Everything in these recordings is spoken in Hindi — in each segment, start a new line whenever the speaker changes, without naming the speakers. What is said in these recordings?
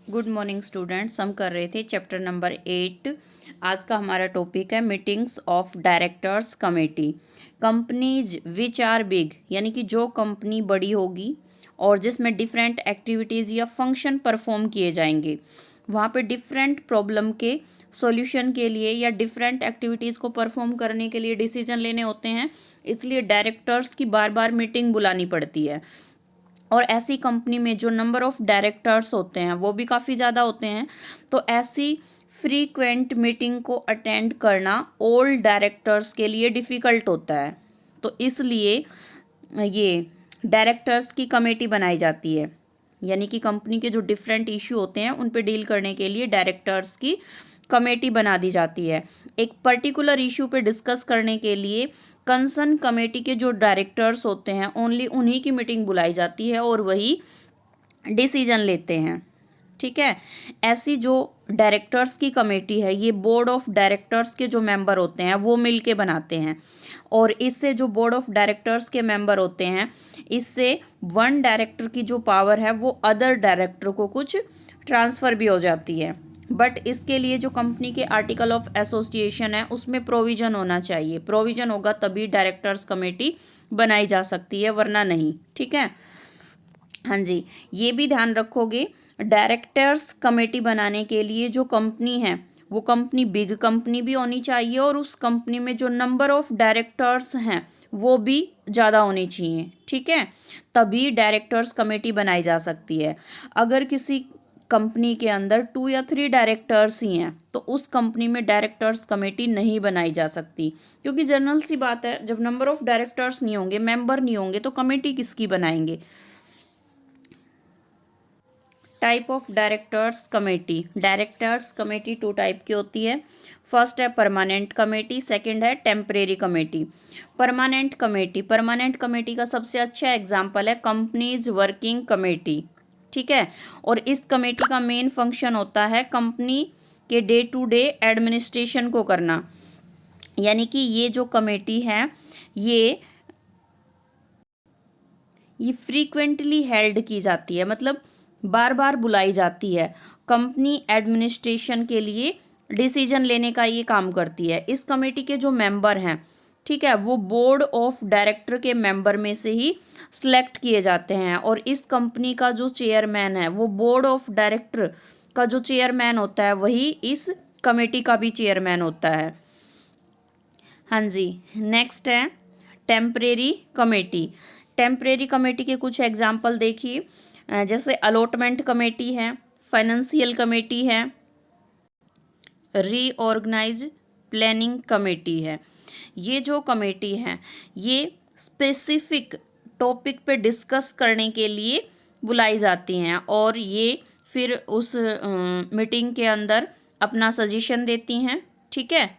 Good morning students. हम कर रहे थे चैप्टर नंबर 8। आज का हमारा टॉपिक है meetings of directors committee. Companies which are big, यानी कि जो कंपनी बड़ी होगी और जिसमें डिफरेंट एक्टिविटीज़ या फंक्शन परफॉर्म किए जाएंगे, वहाँ पे डिफरेंट प्रॉब्लम के सॉल्यूशन के लिए या डिफरेंट एक्टिविटीज़ को परफॉर्म करने के लिए डिसीजन लेने होते हैं, इसलिए डायरेक्टर्स की बार बार मीटिंग बुलानी पड़ती है। और ऐसी कंपनी में जो नंबर ऑफ डायरेक्टर्स होते हैं वो भी काफ़ी ज़्यादा होते हैं, तो ऐसी फ्रीक्वेंट मीटिंग को अटेंड करना ओल्ड डायरेक्टर्स के लिए डिफ़िकल्ट होता है। तो इसलिए ये डायरेक्टर्स की कमेटी बनाई जाती है, यानी कि कंपनी के जो डिफरेंट इशू होते हैं उन पे डील करने के लिए डायरेक्टर्स की कमेटी बना दी जाती है। एक पर्टिकुलर इशू पे डिस्कस करने के लिए कंसर्न कमेटी के जो डायरेक्टर्स होते हैं ओनली उन्हीं की मीटिंग बुलाई जाती है और वही डिसीजन लेते हैं। ठीक है, ऐसी जो डायरेक्टर्स की कमेटी है ये बोर्ड ऑफ डायरेक्टर्स के जो मेंबर होते हैं वो मिल के बनाते हैं, और इससे जो बोर्ड ऑफ डायरेक्टर्स के मेंबर होते हैं इससे वन डायरेक्टर की जो पावर है वो अदर डायरेक्टर को कुछ ट्रांसफ़र भी हो जाती है। बट इसके लिए जो कंपनी के आर्टिकल ऑफ एसोसिएशन है उसमें प्रोविज़न होना चाहिए। प्रोविज़न होगा तभी डायरेक्टर्स कमेटी बनाई जा सकती है, वरना नहीं। ठीक है, हाँ जी, ये भी ध्यान रखोगे डायरेक्टर्स कमेटी बनाने के लिए जो कंपनी है वो कंपनी बिग कंपनी भी होनी चाहिए और उस कंपनी में जो नंबर ऑफ डायरेक्टर्स हैं वो भी ज़्यादा होने चाहिए। ठीक है, तभी डायरेक्टर्स कमेटी बनाई जा सकती है। अगर किसी कंपनी के अंदर 2 या 3 डायरेक्टर्स ही हैं तो उस कंपनी में डायरेक्टर्स कमेटी नहीं बनाई जा सकती, क्योंकि जनरल सी बात है जब नंबर ऑफ डायरेक्टर्स नहीं होंगे, मेंबर नहीं होंगे, तो कमेटी किसकी बनाएंगे। Type of directors committee. Directors committee 2 type की होती है। फर्स्ट है परमानेंट कमेटी, सेकंड है टेम्परेरी कमेटी। परमानेंट कमेटी का सबसे अच्छा एग्जाम्पल है कंपनीज वर्किंग कमेटी। ठीक है, और इस कमेटी का मेन फंक्शन होता है कंपनी के डे टू डे एडमिनिस्ट्रेशन को करना, यानी कि ये जो कमेटी है ये फ्रीक्वेंटली हेल्ड की जाती है, मतलब बार बार बुलाई जाती है। कंपनी एडमिनिस्ट्रेशन के लिए डिसीजन लेने का ये काम करती है। इस कमेटी के जो मेंबर हैं, ठीक है, वो बोर्ड ऑफ डायरेक्टर के मेंबर में से ही सिलेक्ट किए जाते हैं, और इस कंपनी का जो चेयरमैन है वो बोर्ड ऑफ डायरेक्टर का जो चेयरमैन होता है वही इस कमेटी का भी चेयरमैन होता है। हाँ जी, नेक्स्ट है टेम्परेरी कमेटी। टेम्परेरी कमेटी के कुछ एग्जाम्पल देखिए, जैसे अलॉटमेंट कमेटी है, फाइनेंशियल कमेटी है, रीऑर्गेनाइज प्लानिंग कमेटी है। ये जो कमेटी है ये स्पेसिफिक टॉपिक पे डिस्कस करने के लिए बुलाई जाती हैं, और ये फिर उस मीटिंग के अंदर अपना सजेशन देती हैं। ठीक है,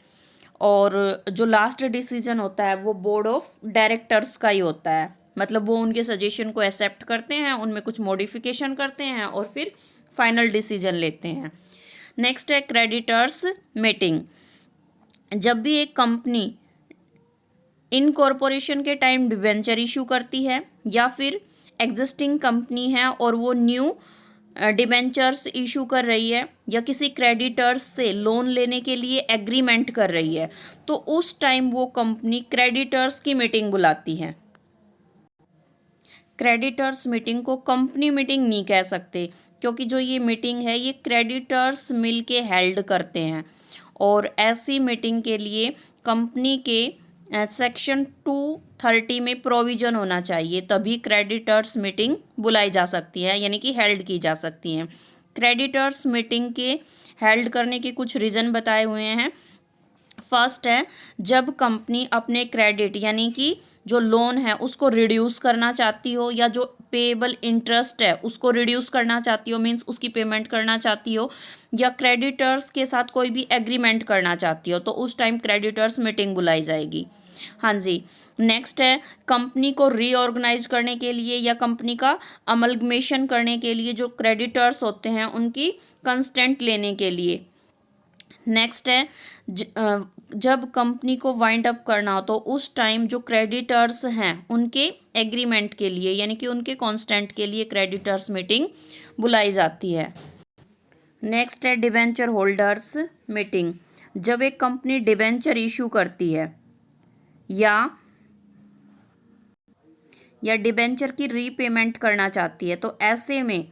और जो लास्ट डिसीजन होता है वो बोर्ड ऑफ डायरेक्टर्स का ही होता है, मतलब वो उनके सजेशन को एक्सेप्ट करते हैं, उनमें कुछ मॉडिफिकेशन करते हैं और फिर फाइनल डिसीजन लेते हैं। नेक्स्ट है क्रेडिटर्स मीटिंग। जब भी एक कंपनी इनकॉर्पोरेशन के टाइम डिबेंचर इशू करती है या फिर एग्जिस्टिंग कंपनी है और वो न्यू डिबेंचर्स इशू कर रही है या किसी क्रेडिटर्स से लोन लेने के लिए एग्रीमेंट कर रही है, तो उस टाइम वो कंपनी क्रेडिटर्स की मीटिंग बुलाती है। क्रेडिटर्स मीटिंग को कंपनी मीटिंग नहीं कह सकते, क्योंकि जो ये मीटिंग है ये क्रेडिटर्स मिल के हेल्ड करते हैं, और ऐसी मीटिंग के लिए कंपनी के सेक्शन 230 में प्रोविज़न होना चाहिए, तभी क्रेडिटर्स मीटिंग बुलाई जा सकती है, यानी कि हेल्ड की जा सकती हैं। क्रेडिटर्स मीटिंग के हेल्ड करने के कुछ रीज़न बताए हुए हैं। फर्स्ट है जब कंपनी अपने क्रेडिट यानी कि जो लोन है उसको रिड्यूस करना चाहती हो, या जो पेएबल इंटरेस्ट है उसको रिड्यूस करना चाहती हो, मीन्स उसकी पेमेंट करना चाहती हो, या क्रेडिटर्स के साथ कोई भी एग्रीमेंट करना चाहती हो, तो उस टाइम क्रेडिटर्स मीटिंग बुलाई जाएगी। हाँ जी, नेक्स्ट है कंपनी को रीऑर्गेनाइज करने के लिए या कंपनी का अमलगमेशन करने के लिए जो क्रेडिटर्स होते हैं उनकी कंस्टेंट लेने के लिए। नेक्स्ट है जब कंपनी को वाइंड अप करना हो तो उस टाइम जो क्रेडिटर्स हैं उनके एग्रीमेंट के लिए, यानी कि उनके कांस्टेंट के लिए क्रेडिटर्स मीटिंग बुलाई जाती है। नेक्स्ट है डिबेंचर होल्डर्स मीटिंग। जब एक कंपनी डिबेंचर इशू करती है या डिबेंचर की रीपेमेंट करना चाहती है, तो ऐसे में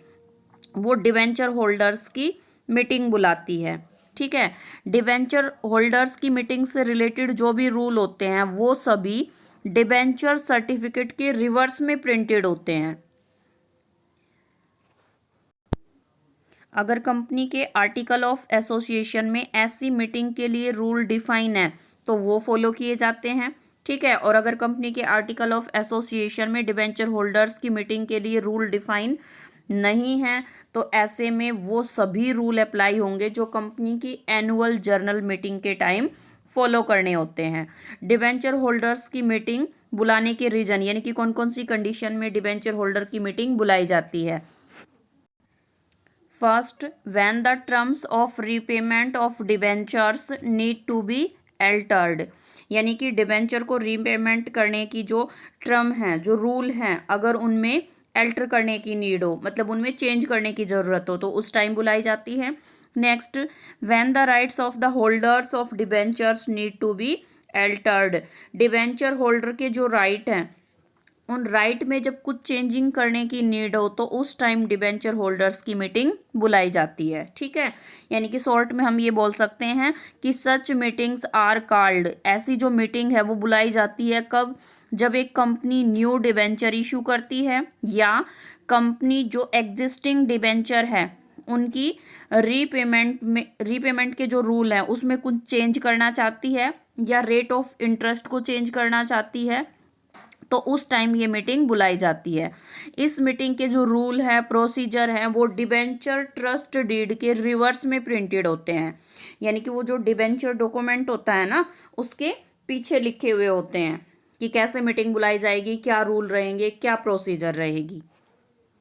वो डिबेंचर होल्डर्स की मीटिंग बुलाती है। ठीक है, डिबेंचर होल्डर्स की मीटिंग से रिलेटेड जो भी रूल होते हैं वो सभी डिबेंचर सर्टिफिकेट के रिवर्स में प्रिंटेड होते हैं। अगर कंपनी के आर्टिकल ऑफ एसोसिएशन में ऐसी मीटिंग के लिए रूल डिफाइन है तो वो फॉलो किए जाते हैं। ठीक है, और अगर कंपनी के आर्टिकल ऑफ एसोसिएशन में डिबेंचर होल्डर्स की मीटिंग के लिए रूल डिफाइन नहीं है तो ऐसे में वो सभी रूल अप्लाई होंगे जो कंपनी की एनुअल जर्नल मीटिंग के टाइम फॉलो करने होते हैं। डिबेंचर होल्डर्स की मीटिंग बुलाने के रीजन, यानी कि कौन कौन सी कंडीशन में डिबेंचर होल्डर की मीटिंग बुलाई जाती है। First, when the terms of repayment of debentures need to be altered, यानी कि डिबेंचर को रीपेमेंट करने की जो टर्म है, जो रूल हैं, अगर उनमें अल्टर करने की नीड हो, मतलब उनमें चेंज करने की ज़रूरत हो, तो उस टाइम बुलाई जाती है। Next, when the rights of the holders of debentures need to be altered, debenture holder के जो राइट हैं उन राइट में जब कुछ चेंजिंग करने की नीड हो तो उस टाइम डिबेंचर होल्डर्स की मीटिंग बुलाई जाती है। ठीक है, यानी कि शॉर्ट में हम ये बोल सकते हैं कि सच मीटिंग्स आर कॉल्ड, ऐसी जो मीटिंग है वो बुलाई जाती है कब, जब एक कंपनी न्यू डिबेंचर इशू करती है या कंपनी जो एग्जिस्टिंग डिबेंचर है उनकी रीपेमेंट के जो रूल हैं उसमें कुछ चेंज करना चाहती है या रेट ऑफ इंटरेस्ट को चेंज करना चाहती है, तो उस टाइम ये मीटिंग बुलाई जाती है। इस मीटिंग के जो रूल है, प्रोसीजर है, वो डिबेंचर ट्रस्ट डीड के रिवर्स में प्रिंटेड होते हैं, यानी कि वो जो डिबेंचर डॉक्यूमेंट होता है ना उसके पीछे लिखे हुए होते हैं कि कैसे मीटिंग बुलाई जाएगी, क्या रूल रहेंगे, क्या प्रोसीजर रहेगी।